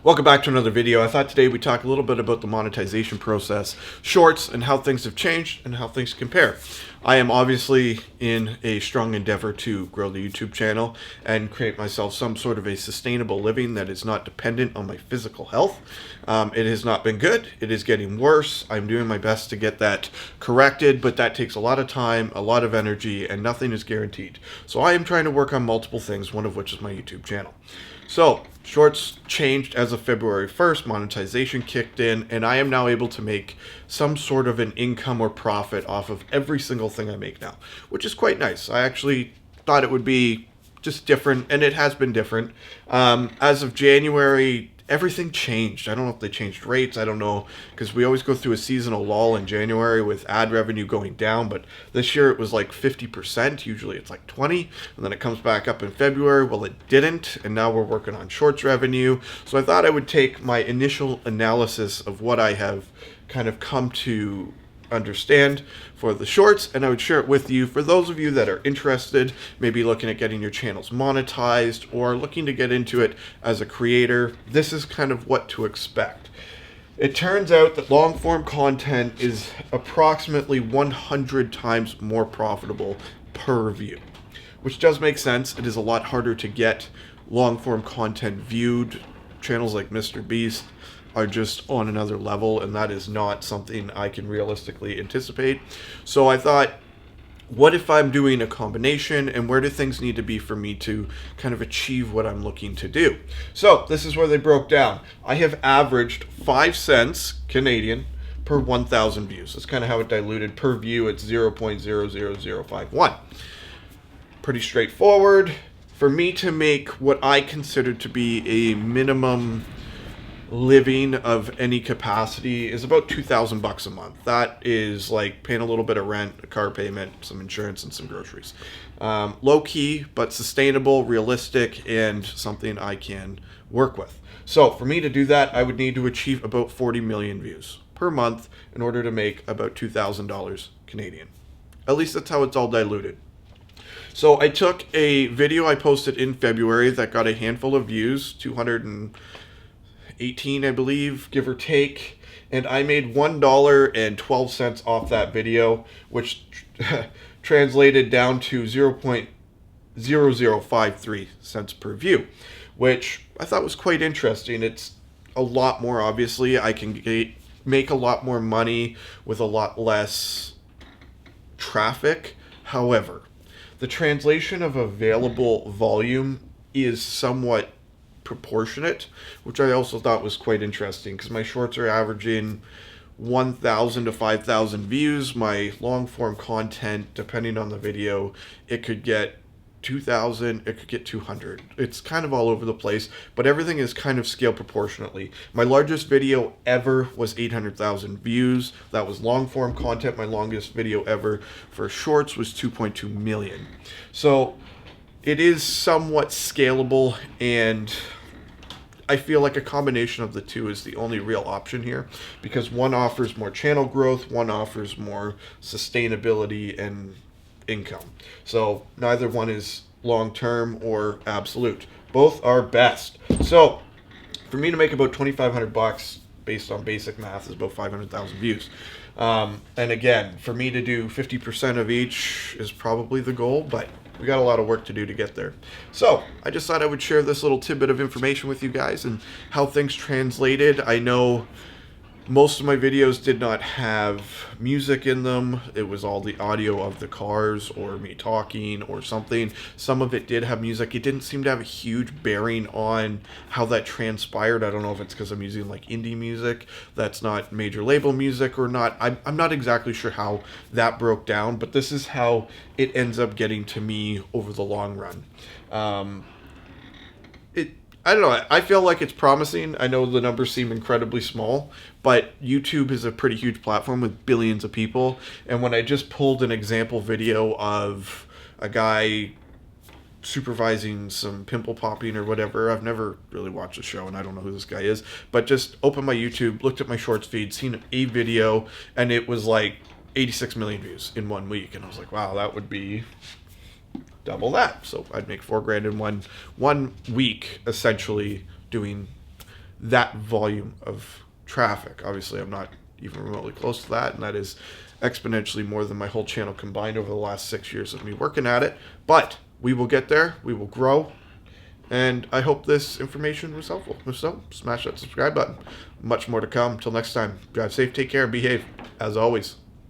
Welcome back to another video. I thought today we'd talk a little bit about the monetization process, shorts, and how things have changed and how things compare. I am obviously in a strong endeavor to grow the YouTube channel and create myself some sort of a sustainable living that is not dependent on my physical health. It has not been good. It is getting worse. I'm doing my best to get that corrected, but that takes a lot of time, a lot of energy, and nothing is guaranteed. So I am trying to work on multiple things, one of which is my YouTube channel. So, shorts changed as of February 1st, monetization kicked in, and I am now able to make some sort of an income or profit off of every single thing I make now, which is quite nice. I actually thought it would be just different, and it has been different. As of January, everything changed. I don't know if they changed rates. I don't know, because we always go through a seasonal lull in January with ad revenue going down, but this year it was like 50%. Usually it's like 20, and then it comes back up in February. Well, it didn't, and now we're working on shorts revenue. So I thought I would take my initial analysis of what I have kind of come to understand for the shorts, and I would share it with you for those of you that are interested, maybe looking at getting your channels monetized or looking to get into it as a creator. This is kind of what to expect. It turns out that long form content is approximately 100 times more profitable per view, which does make sense. It is a lot harder to get long form content viewed. Channels like Mr. Beast are just on another level, and that is not something I can realistically anticipate. So I thought, what if I'm doing a combination, and where do things need to be for me to kind of achieve what I'm looking to do? So this is where they broke down. I have averaged 5 cents Canadian per 1,000 views. That's kind of how it diluted. Per view, it's 0.00051. Pretty straightforward. For me to make what I consider to be a minimum living of any capacity is about $2,000 a month. That is like paying a little bit of rent, a car payment, some insurance, and some groceries. Low key, but sustainable, realistic, and something I can work with. So for me to do that, I would need to achieve about 40 million views per month in order to make about $2,000 Canadian. At least that's how it's all diluted. So I took a video I posted in February that got a handful of views, 218, I believe, give or take, and I made $1.12 off that video, which translated down to 0.0053 cents per view, which I thought was quite interesting. It's a lot more, obviously. I can make a lot more money with a lot less traffic. However, the translation of available volume is somewhat proportionate, which I also thought was quite interesting, because my shorts are averaging 1,000 to 5,000 views. My long form content, depending on the video, it could get 2,000, it could get 200. It's kind of all over the place, but everything is kind of scaled proportionately. My largest video ever was 800,000 views. That was long form content. My longest video ever for shorts was 2.2 million. So it is somewhat scalable, and I feel like a combination of the two is the only real option here, because one offers more channel growth, one offers more sustainability and income. So neither one is long-term or absolute. Both are best. So for me to make about $2,500 based on basic math is about 500,000 views. And again, for me to do 50% of each is probably the goal, but we got a lot of work to do to get there. So I just thought I would share this little tidbit of information with you guys and how things translated. I know most of my videos did not have music in them. It was all the audio of the cars or me talking or something. Some of it did have music. It didn't seem to have a huge bearing on how that transpired. I don't know if it's because I'm using like indie music that's not major label music or not. I'm not exactly sure how that broke down, but this is how it ends up getting to me over the long run. I don't know. I feel like it's promising. I know the numbers seem incredibly small, but YouTube is a pretty huge platform with billions of people. And when I just pulled an example video of a guy supervising some pimple popping or whatever, I've never really watched the show and I don't know who this guy is, but just opened my YouTube, looked at my shorts feed, seen a video, and it was like 86 million views in 1 week. And I was like, wow, that would be double that. So I'd make $4,000 in one week, essentially doing that volume of traffic. Obviously, I'm not even remotely close to that, and that is exponentially more than my whole channel combined over the last 6 years of me working at it. But we will get there. We will grow. And I hope this information was helpful. If so, smash that subscribe button. Much more to come. Until next time, drive safe, take care, and behave, as always.